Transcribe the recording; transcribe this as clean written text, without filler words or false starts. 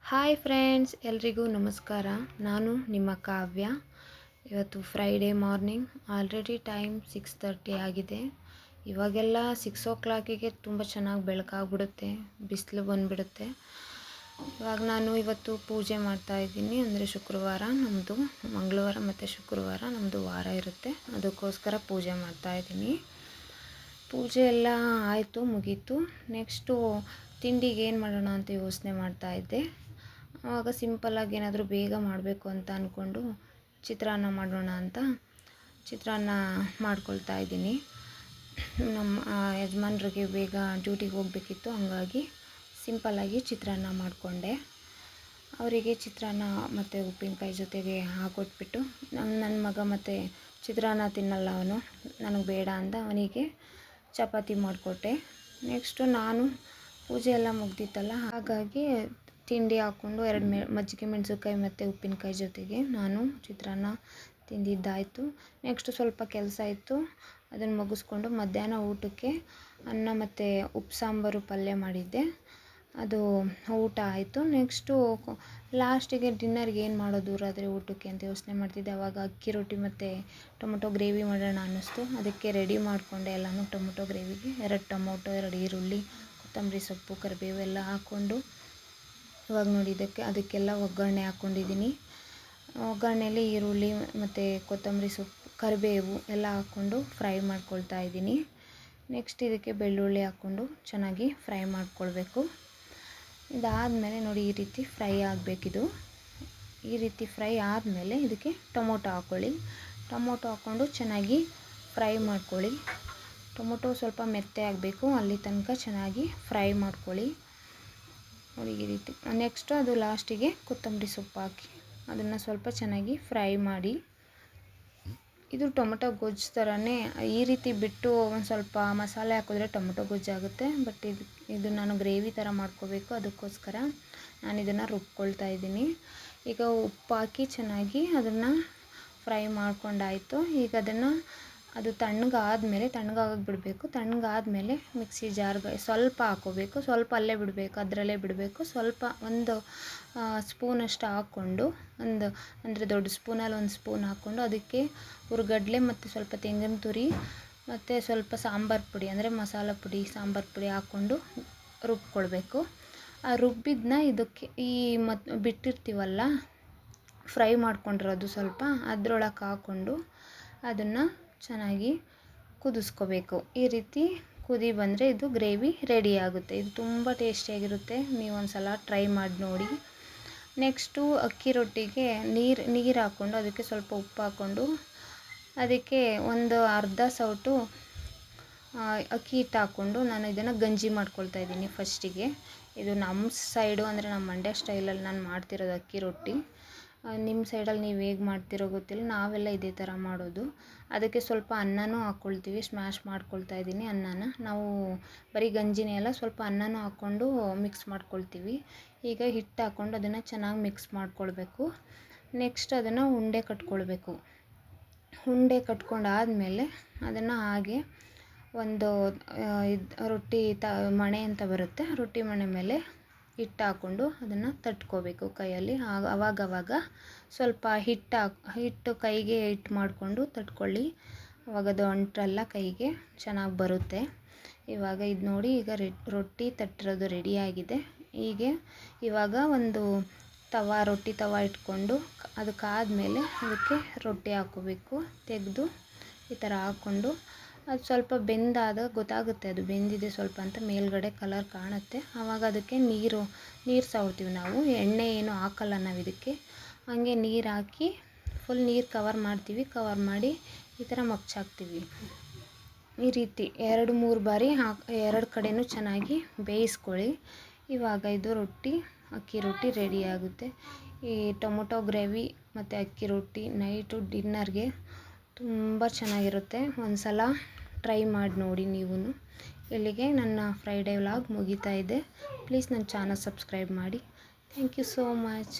Hi friends, ಎಲ್ರಿಗೂ ನಮಸ್ಕಾರ. ನಾನು ನಿಮ್ಮ ಕಾವ್ಯ. ಇವತ್ತು ಫ್ರೈಡೇ ಮಾರ್ನಿಂಗ್, ಆಲ್ರೆಡಿ ಟೈಮ್ 6:30 ಆಗಿದೆ. ಇವಾಗೆಲ್ಲ 6 o'clock ತುಂಬ ಚೆನ್ನಾಗಿ ಬೆಳಕಾಗ್ಬಿಡುತ್ತೆ, ಬಿಸಿಲು ಬಂದುಬಿಡುತ್ತೆ. ಇವಾಗ ನಾನು ಇವತ್ತು ಪೂಜೆ ಮಾಡ್ತಾಯಿದ್ದೀನಿ. ಅಂದರೆ ಶುಕ್ರವಾರ ನಮ್ಮದು, ಮಂಗಳವಾರ ಮತ್ತು ಶುಕ್ರವಾರ ನಮ್ಮದು ವಾರ ಇರುತ್ತೆ, ಅದಕ್ಕೋಸ್ಕರ ಪೂಜೆ ಮಾಡ್ತಾಯಿದ್ದೀನಿ. ಪೂಜೆ ಎಲ್ಲ ಆಯಿತು, ಮುಗೀತು. ನೆಕ್ಸ್ಟು ತಿಂಡಿಗೆ ಏನು ಮಾಡೋಣ ಅಂತ ಯೋಚನೆ ಮಾಡ್ತಾಯಿದ್ದೆ. ಆವಾಗ ಸಿಂಪಲ್ಲಾಗಿ ಏನಾದರೂ ಬೇಗ ಮಾಡಬೇಕು ಅಂತ ಅಂದ್ಕೊಂಡು ಚಿತ್ರಾನ್ನ ಮಾಡೋಣ ಅಂತ ಚಿತ್ರಾನ್ನ ಮಾಡ್ಕೊಳ್ತಾ ಇದ್ದೀನಿ. ನಮ್ಮ ಯಜಮಾನ್ರಿಗೆ ಬೇಗ ಡ್ಯೂಟಿಗೆ ಹೋಗಬೇಕಿತ್ತು, ಹಂಗಾಗಿ ಸಿಂಪಲ್ಲಾಗಿ ಚಿತ್ರಾನ್ನ ಮಾಡಿಕೊಂಡೆ. ಅವರಿಗೆ ಚಿತ್ರಾನ್ನ ಮತ್ತು ಉಪ್ಪಿನಕಾಯಿ ಜೊತೆಗೆ ಹಾಕೊಟ್ಬಿಟ್ಟು, ನನ್ನ ಮಗ ಮತ್ತು ಚಿತ್ರಾನ್ನ ತಿನ್ನಲ್ಲ, ಅವನು ನನಗೆ ಬೇಡ ಅಂತ ಅವನಿಗೆ ಚಪಾತಿ ಮಾಡಿಕೊಟ್ಟೆ. ನೆಕ್ಸ್ಟು ನಾನು ಪೂಜೆ ಎಲ್ಲ ಮುಗ್ದಿತ್ತಲ್ಲ, ಹಾಗಾಗಿ ತಿಂಡಿ ಹಾಕ್ಕೊಂಡು 2 ಮಜ್ಜಿಗೆ ಮೆಣಸಿನ್ಕಾಯಿ ಮತ್ತು ಉಪ್ಪಿನಕಾಯಿ ಜೊತೆಗೆ ನಾನು ಚಿತ್ರಾನ್ನ ತಿಂದಿದ್ದಾಯಿತು. ನೆಕ್ಸ್ಟು ಸ್ವಲ್ಪ ಕೆಲಸ ಇತ್ತು, ಅದನ್ನು ಮುಗಿಸ್ಕೊಂಡು ಮಧ್ಯಾಹ್ನ ಊಟಕ್ಕೆ ಅನ್ನ ಮತ್ತು ಉಪ್ಪು ಸಾಂಬಾರು ಪಲ್ಯ ಮಾಡಿದ್ದೆ, ಅದು ಊಟ ಆಯಿತು. ನೆಕ್ಸ್ಟು ಲಾಸ್ಟಿಗೆ ಡಿನ್ನರ್ಗೆ ಏನು ಮಾಡೋದು ರಾತ್ರಿ ಊಟಕ್ಕೆ ಅಂತ ಯೋಚನೆ ಮಾಡ್ತಿದ್ದೆ. ಆವಾಗ ಅಕ್ಕಿ ರೊಟ್ಟಿ ಮತ್ತು ಟೊಮೊಟೊ ಗ್ರೇವಿ ಮಾಡೋಣ ಅನ್ನಿಸ್ತು. ಅದಕ್ಕೆ ರೆಡಿ ಮಾಡಿಕೊಂಡೆ ಎಲ್ಲನೂ. ಟೊಮೊಟೊ ಗ್ರೇವಿಗೆ 2 ಟೊಮೊಟೊ, 2 ಈರುಳ್ಳಿ, ಕೊತ್ತಂಬರಿ ಸೊಪ್ಪು, ಕರಿಬೇವು ಎಲ್ಲ ಹಾಕ್ಕೊಂಡು ಇವಾಗ ನೋಡಿ ಅದಕ್ಕೆಲ್ಲ ಒಗ್ಗರಣೆ ಹಾಕ್ಕೊಂಡಿದ್ದೀನಿ. ಒಗ್ಗರಣೆಯಲ್ಲಿ ಈರುಳ್ಳಿ ಮತ್ತು ಕೊತ್ತಂಬರಿ ಸೊಪ್ಪು, ಕರಿಬೇವು ಎಲ್ಲ ಹಾಕ್ಕೊಂಡು ಫ್ರೈ ಮಾಡ್ಕೊಳ್ತಾ ಇದ್ದೀನಿ. ನೆಕ್ಸ್ಟ್ ಇದಕ್ಕೆ ಬೆಳ್ಳುಳ್ಳಿ ಹಾಕ್ಕೊಂಡು ಚೆನ್ನಾಗಿ ಫ್ರೈ ಮಾಡ್ಕೊಳ್ಬೇಕು. ಇದಾದಮೇಲೆ ನೋಡಿ ಈ ರೀತಿ ಫ್ರೈ ಆಗಬೇಕಿದು. ಈ ರೀತಿ ಫ್ರೈ ಆದಮೇಲೆ ಇದಕ್ಕೆ ಟೊಮೊಟೊ ಹಾಕ್ಕೊಳ್ಳಿ. ಟೊಮೊಟೊ ಹಾಕ್ಕೊಂಡು ಚೆನ್ನಾಗಿ ಫ್ರೈ ಮಾಡ್ಕೊಳ್ಳಿ. ಟೊಮೊಟೊ ಸ್ವಲ್ಪ ಮೆತ್ತೆ ಆಗಬೇಕು, ಅಲ್ಲಿ ತನಕ ಚೆನ್ನಾಗಿ ಫ್ರೈ ಮಾಡ್ಕೊಳ್ಳಿ. ನೋಡಿ ಈ ರೀತಿ. ನೆಕ್ಸ್ಟು ಅದು ಲಾಸ್ಟಿಗೆ ಕೊತ್ತಂಬರಿ ಸೊಪ್ಪು ಹಾಕಿ ಅದನ್ನು ಸ್ವಲ್ಪ ಚೆನ್ನಾಗಿ ಫ್ರೈ ಮಾಡಿ. ಇದು ಟೊಮೊಟೊ ಗೊಜ್ಜು ಥರನೇ. ಈ ರೀತಿ ಬಿಟ್ಟು ಒಂದು ಸ್ವಲ್ಪ ಮಸಾಲೆ ಹಾಕಿದ್ರೆ ಟೊಮೊಟೊ ಗೊಜ್ಜಾಗುತ್ತೆ. ಬಟ್ ಇದು ನಾನು ಗ್ರೇವಿ ಥರ ಮಾಡ್ಕೋಬೇಕು, ಅದಕ್ಕೋಸ್ಕರ ನಾನು ಇದನ್ನು ರುಬ್ಕೊಳ್ತಾ ಇದ್ದೀನಿ. ಈಗ ಉಪ್ಪು ಹಾಕಿ ಚೆನ್ನಾಗಿ ಅದನ್ನು ಫ್ರೈ ಮಾಡ್ಕೊಂಡಾಯಿತು. ಈಗ ಅದು ತಣ್ಣಗಾಗಕ್ಕೆ ಬಿಡಬೇಕು. ತಣ್ಣಗಾದಮೇಲೆ ಮಿಕ್ಸಿ ಜಾರ್ಗೆ ಸ್ವಲ್ಪ ಹಾಕ್ಕೋಬೇಕು, ಸ್ವಲ್ಪ ಅಲ್ಲೇ ಬಿಡಬೇಕು, ಅದರಲ್ಲೇ ಬಿಡಬೇಕು. ಸ್ವಲ್ಪ ಒಂದು ಸ್ಪೂನಷ್ಟು ಹಾಕ್ಕೊಂಡು, ಅಂದರೆ ದೊಡ್ಡ ಸ್ಪೂನಲ್ಲಿ 1 ಸ್ಪೂನ್ ಹಾಕ್ಕೊಂಡು ಅದಕ್ಕೆ ಹುರ್ಗಡ್ಲೆ ಮತ್ತು ಸ್ವಲ್ಪ ತೆಂಗಿನ ತುರಿ ಮತ್ತು ಸ್ವಲ್ಪ ಸಾಂಬಾರು ಪುಡಿ, ಅಂದರೆ ಮಸಾಲ ಪುಡಿ, ಸಾಂಬಾರು ಪುಡಿ ಹಾಕ್ಕೊಂಡು ರುಬ್ಕೊಳ್ಬೇಕು. ಆ ರುಬ್ಬಿದ್ದನ್ನ ಇದಕ್ಕೆ ಬಿಟ್ಟಿರ್ತೀವಲ್ಲ ಫ್ರೈ ಮಾಡ್ಕೊಂಡಿರೋದು ಸ್ವಲ್ಪ, ಅದರೊಳಗೆ ಹಾಕ್ಕೊಂಡು ಅದನ್ನು ಚೆನ್ನಾಗಿ ಕುದಿಸ್ಕೋಬೇಕು. ಈ ರೀತಿ ಕುದಿ ಬಂದರೆ ಇದು ಗ್ರೇವಿ ರೆಡಿ ಆಗುತ್ತೆ. ಇದು ತುಂಬ ಟೇಸ್ಟಿಯಾಗಿರುತ್ತೆ, ನೀವು ಒಂದು ಸಲ ಟ್ರೈ ಮಾಡಿ ನೋಡಿ. ನೆಕ್ಸ್ಟು ಅಕ್ಕಿ ರೊಟ್ಟಿಗೆ ನೀರು ಹಾಕ್ಕೊಂಡು ಅದಕ್ಕೆ ಸ್ವಲ್ಪ ಉಪ್ಪು ಹಾಕ್ಕೊಂಡು ಅದಕ್ಕೆ ಒಂದು ಅರ್ಧ ಸೌಟು ಅಕ್ಕಿ ಹಿಟ್ಟು ಹಾಕ್ಕೊಂಡು ನಾನು ಇದನ್ನು ಗಂಜಿ ಮಾಡ್ಕೊಳ್ತಾ ಇದ್ದೀನಿ ಫಸ್ಟಿಗೆ. ಇದು ನಮ್ಮ ಸೈಡು, ಅಂದರೆ ನಮ್ಮ ಮಂಡ್ಯ ಸ್ಟೈಲಲ್ಲಿ ನಾನು ಮಾಡ್ತಿರೋದು ಅಕ್ಕಿ ರೊಟ್ಟಿ. ನಿಮ್ಮ ಸೈಡಲ್ಲಿ ನೀವು ಹೇಗೆ ಮಾಡ್ತಿರೋ ಗೊತ್ತಿಲ್ಲ, ನಾವೆಲ್ಲ ಇದೇ ಥರ ಮಾಡೋದು. ಅದಕ್ಕೆ ಸ್ವಲ್ಪ ಅನ್ನನೂ ಹಾಕ್ಕೊಳ್ತೀವಿ, ಸ್ಮ್ಯಾಶ್ ಮಾಡ್ಕೊಳ್ತಾ ಇದ್ದೀನಿ ಅನ್ನನ. ನಾವು ಬರೀ ಗಂಜಿನೇ ಅಲ್ಲ, ಸ್ವಲ್ಪ ಅನ್ನನೂ ಹಾಕ್ಕೊಂಡು ಮಿಕ್ಸ್ ಮಾಡ್ಕೊಳ್ತೀವಿ. ಈಗ ಹಿಟ್ಟು ಹಾಕ್ಕೊಂಡು ಅದನ್ನು ಚೆನ್ನಾಗಿ ಮಿಕ್ಸ್ ಮಾಡ್ಕೊಳ್ಬೇಕು. ನೆಕ್ಸ್ಟ್ ಅದನ್ನು ಉಂಡೆ ಕಟ್ಕೊಳ್ಬೇಕು. ಉಂಡೆ ಕಟ್ಕೊಂಡಾದಮೇಲೆ ಅದನ್ನು ಹಾಗೆ ಒಂದು ರೊಟ್ಟಿ ಮಣೆ ಅಂತ ಬರುತ್ತೆ, ರೊಟ್ಟಿ ಮಣೆ ಮೇಲೆ ಹಿಟ್ಟು ಹಾಕ್ಕೊಂಡು ಅದನ್ನು ತಟ್ಕೋಬೇಕು ಕೈಯಲ್ಲಿ. ಅವಾಗವಾಗ ಸ್ವಲ್ಪ ಹಿಟ್ಟು ಕೈಗೆ ಹಿಟ್ಟು ಮಾಡಿಕೊಂಡು ತಟ್ಕೊಳ್ಳಿ, ಅವಾಗ ಅದು ಅಂಟಲ್ಲ, ಕೈಗೆ ಚೆನ್ನಾಗಿ ಬರುತ್ತೆ. ಇವಾಗ ಇದು ನೋಡಿ, ಈಗ ರೊಟ್ಟಿ ತಟ್ಟಿರೋದು ರೆಡಿಯಾಗಿದೆ. ಇವಾಗ ಒಂದು ರೊಟ್ಟಿ ತವ ಇಟ್ಕೊಂಡು ಅದಕ್ಕಾದಮೇಲೆ ಅದಕ್ಕೆ ರೊಟ್ಟಿ ಹಾಕ್ಕೋಬೇಕು. ತೆಗೆದು ಈ ಥರ ಹಾಕ್ಕೊಂಡು ಅದು ಸ್ವಲ್ಪ ಬೆಂದಾದಾಗ ಗೊತ್ತಾಗುತ್ತೆ ಅದು ಬೆಂದಿದೆ ಸ್ವಲ್ಪ ಅಂತ, ಮೇಲ್ಗಡೆ ಕಲರ್ ಕಾಣುತ್ತೆ. ಆವಾಗ ಅದಕ್ಕೆ ನೀರು ಸವರ್ತೀವಿ ನಾವು, ಎಣ್ಣೆ ಏನು ಹಾಕಲ್ಲ ನಾವು ಇದಕ್ಕೆ. ಹಾಗೆ ನೀರು ಹಾಕಿ ಫುಲ್ ನೀರು ಕವರ್ ಮಾಡ್ತೀವಿ. ಕವರ್ ಮಾಡಿ ಈ ಥರ ಮಗ್ಚಾಕ್ತೀವಿ. ಈ ರೀತಿ 2-3 ಬಾರಿ 2 ಕಡೆನೂ ಚೆನ್ನಾಗಿ ಬೇಯಿಸ್ಕೊಳ್ಳಿ. ಇವಾಗ ಇದು ಅಕ್ಕಿ ರೊಟ್ಟಿ ರೆಡಿ ಆಗುತ್ತೆ. ಈ ಟೊಮೊಟೊ ಗ್ರೇವಿ ಮತ್ತು ಅಕ್ಕಿ ರೊಟ್ಟಿ ನೈಟು ಡಿನ್ನರ್ಗೆ ತುಂಬ ಚೆನ್ನಾಗಿರುತ್ತೆ. ಒಂದು ಸಲ ಟ್ರೈ ಮಾಡಿ ನೋಡಿ ನೀವು. ಇಲ್ಲಿಗೆ ನನ್ನ ಫ್ರೈಡೇ ವ್ಲಾಗ್ ಮುಗಿತಾ ಇದೆ. ಪ್ಲೀಸ್ ನನ್ನ ಚಾನಲ್ ಸಬ್ಸ್ಕ್ರೈಬ್ ಮಾಡಿ. Thank you so much.